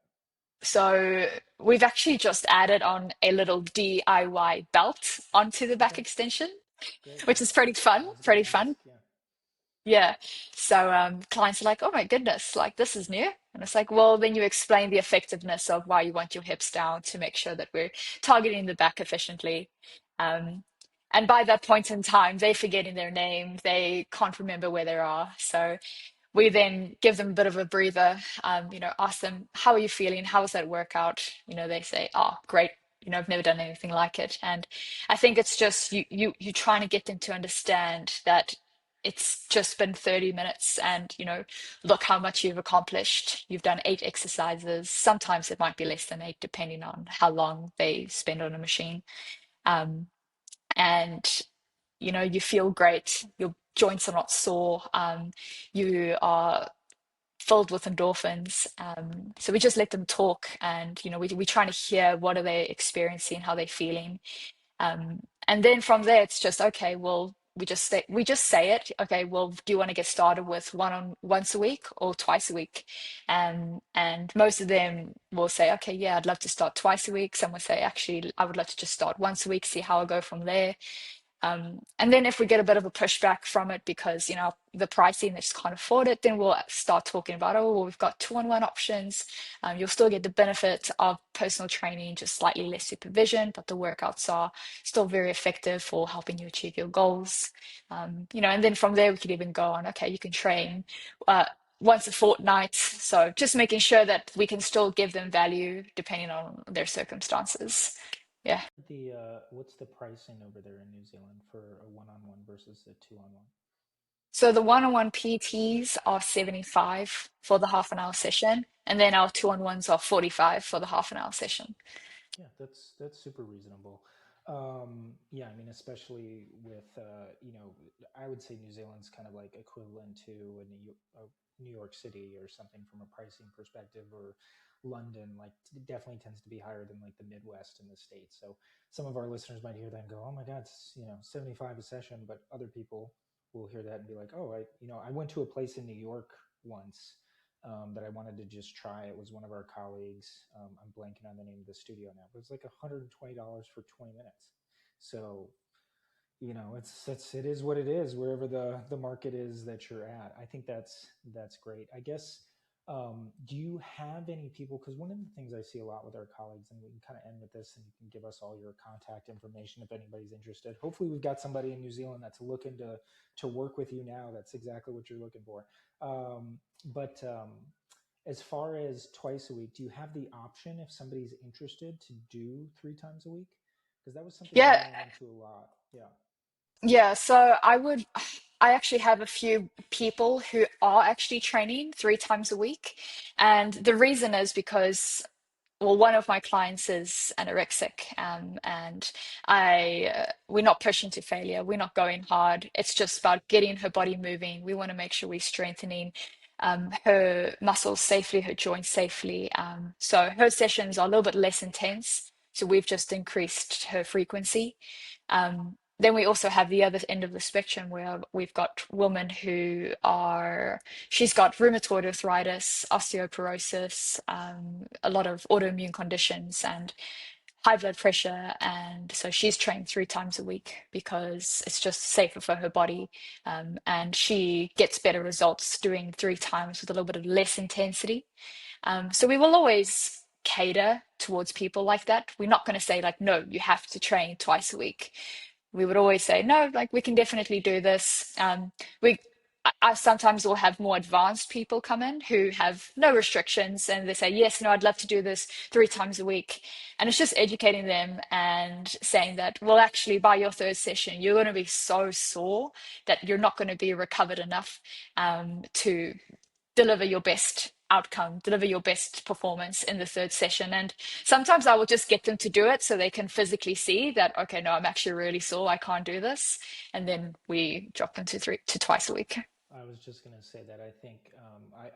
Speaker 2: So we've actually just added on a little DIY belt onto the back
Speaker 1: Okay,
Speaker 2: extension,
Speaker 1: great.
Speaker 2: which is pretty fun,
Speaker 1: I was gonna
Speaker 2: pretty
Speaker 1: ask.
Speaker 2: fun.
Speaker 1: Yeah.
Speaker 2: Yeah. So clients are like, "Oh my goodness, like this is new." And it's like, well, then you explain the effectiveness of why you want your hips down to make sure that we're targeting the back efficiently. Um, and by that point in time, they're forgetting their name. They can't remember where they are. So we then give them a bit of a breather, ask them, how are you feeling? How was that workout? They say, oh, great. I've never done anything like it. And I think it's just you trying to get them to understand that it's just been 30 minutes and, look how much you've accomplished. You've done 8 exercises. Sometimes it might be less than 8, depending on how long they spend on a machine. Um, and you feel great. Your joints are not sore. You are filled with endorphins. So we just let them talk, and we trying to hear what are they experiencing, how they're feeling, and then from there it's just okay. Well, we just say it. Okay, well, do you want to get started with once a week or twice a week? And most of them will say, okay, yeah, I'd love to start twice a week. Some will say, actually, I would love to just start once a week, see how I go from there. And then if we get a bit of a pushback from it because, the pricing, they just can't afford it, then we'll start talking about, oh, well, we've got 2-on-1 options. You'll still get the benefit of personal training, just slightly less supervision, but the workouts are still very effective for helping you achieve your goals. And then from there, we could even go on, okay, you can train uh, once a fortnight. So just making sure that we can still give them value depending on their circumstances. Yeah.
Speaker 1: What's the pricing over there in New Zealand for a one-on-one versus a two-on-one?
Speaker 2: So the one-on-one PTs are 75 for the half an hour session, and then our two-on-ones are 45 for the half an hour session.
Speaker 1: Yeah, that's super reasonable. Yeah, I mean, especially with I would say New Zealand's kind of like equivalent to a New York City or something from a pricing perspective, or London. Like, it definitely tends to be higher than like the Midwest in the States. So some of our listeners might hear that and go, "Oh my God, it's 75 a session," but other people will hear that and be like, "Oh, I went to a place in New York once." That I wanted to just try. It was one of our colleagues. I'm blanking on the name of the studio now, but it's like $120 for 20 minutes. So it is what it is. Wherever the market is that you're at, I think that's great. I guess. Do you have any people? Because one of the things I see a lot with our colleagues, and we can kind of end with this, and you can give us all your contact information if anybody's interested. Hopefully, we've got somebody in New Zealand that's looking to work with you now. That's exactly what you're looking for. But as far as twice a week, do you have the option if somebody's interested to do 3 times a week? Because that was something I
Speaker 2: Yeah,
Speaker 1: ran into a lot. Yeah.
Speaker 2: yeah. So I actually have a few people who are actually training 3 times a week. And the reason is because well, one of my clients is anorexic, and we're not pushing to failure. We're not going hard. It's just about getting her body moving. We want to make sure we're strengthening her muscles safely, her joints safely. So her sessions are a little bit less intense. So we've just increased her frequency. Then we also have the other end of the spectrum where we've got women she's got rheumatoid arthritis, osteoporosis, a lot of autoimmune conditions, and high blood pressure. And so she's trained 3 times a week because it's just safer for her body. And she gets better results doing 3 times with a little bit of less intensity. So we will always cater towards people like that. We're not going to say, like, no, you have to train twice a week. We would always say, no, like, we can definitely do this. We I sometimes will have more advanced people come in who have no restrictions, and they say, yes, no, I'd love to do this 3 times a week. And it's just educating them and saying that, well, actually, by your third session, you're going to be so sore that you're not going to be recovered enough to deliver your best outcome, deliver your best performance in the third session. And sometimes I will just get them to do it so they can physically see that, okay, no, I'm actually really sore, I can't do this. And then we drop them to twice a week.
Speaker 1: I was just going to say that I think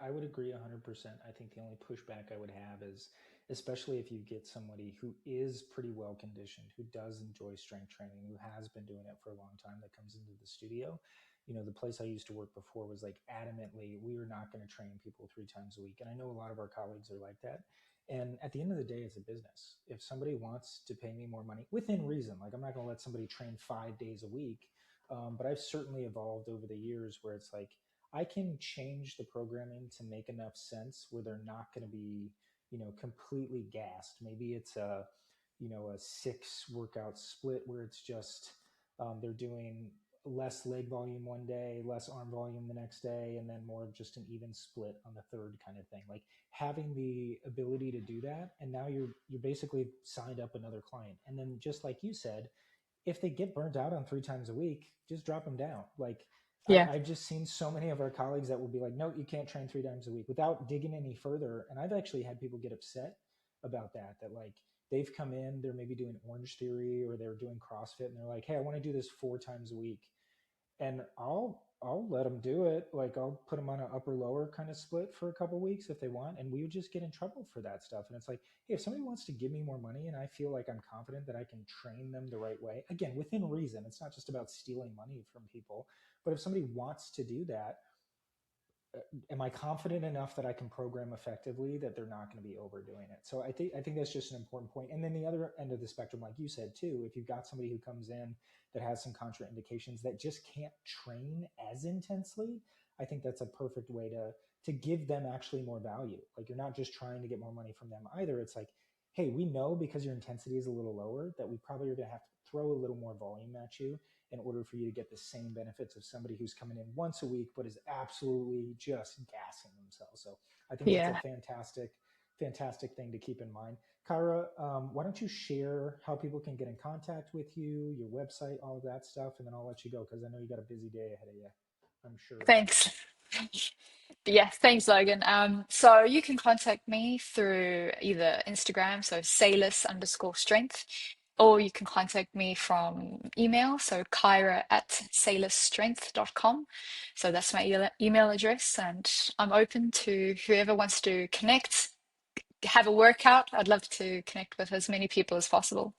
Speaker 1: I would agree 100%. I think the only pushback I would have is, especially if you get somebody who is pretty well conditioned, who does enjoy strength training, who has been doing it for a long time, that comes into the studio. The place I used to work before was like adamantly, we are not going to train people 3 times a week. And I know a lot of our colleagues are like that. And at the end of the day, it's a business. If somebody wants to pay me more money within reason, like I'm not going to let somebody train 5 days a week, but I've certainly evolved over the years where it's like I can change the programming to make enough sense where they're not going to be, completely gassed. Maybe it's a 6 workout split where it's just they're doing less leg volume one day, less arm volume the next day, and then more of just an even split on the third kind of thing. Like having the ability to do that, and now you're basically signed up another client. And then just like you said, if they get burnt out on 3 times a week, just drop them down. Like
Speaker 2: Yeah.
Speaker 1: I've just seen so many of our colleagues that will be like, no, you can't train 3 times a week without digging any further. And I've actually had people get upset about that like they've come in, they're maybe doing Orange Theory or they're doing CrossFit and they're like, hey, I want to do this 4 times a week. And I'll let them do it. Like I'll put them on an upper lower kind of split for a couple weeks if they want, and we would just get in trouble for that stuff. And it's like, hey, if somebody wants to give me more money and I feel like I'm confident that I can train them the right way, again within reason, it's not just about stealing money from people, but if somebody wants to do that, am I confident enough that I can program effectively that they're not going to be overdoing it? So I think that's just an important point. And then the other end of the spectrum, like you said too, if you've got somebody who comes in that has some contraindications that just can't train as intensely, I think that's a perfect way to give them actually more value. Like you're not just trying to get more money from them either. It's like, hey, we know because your intensity is a little lower that we probably are going to have to throw a little more volume at you in order for you to get the same benefits of somebody who's coming in once a week but is absolutely just gassing themselves. So I think that's a
Speaker 2: Yeah.
Speaker 1: fantastic thing to keep in mind. Kyra, why don't you share how people can get in contact with you, your website, all of that stuff, and then I'll let you go because I know you got a busy day ahead of you, I'm sure.
Speaker 2: Thanks. Yeah, thanks, Logan. So you can contact me through either Instagram, so salus_strength, or you can contact me from email, so Kyra@salusstrength.com. So that's my email address, and I'm open to whoever wants to connect, have a workout. I'd love to connect with as many people as possible.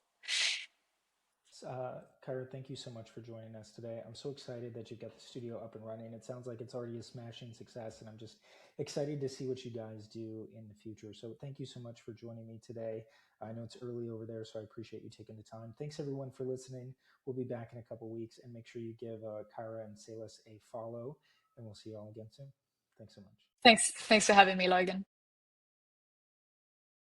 Speaker 1: Kyra, thank you so much for joining us today. I'm so excited that you've got the studio up and running. It sounds like it's already a smashing success, and I'm just excited to see what you guys do in the future. So thank you so much for joining me today. I know it's early over there, so I appreciate you taking the time. Thanks everyone for listening. We'll be back in a couple weeks, and make sure you give Kyra and Salus a follow, and we'll see you all again soon. Thanks so much.
Speaker 2: Thanks for having me, Logan.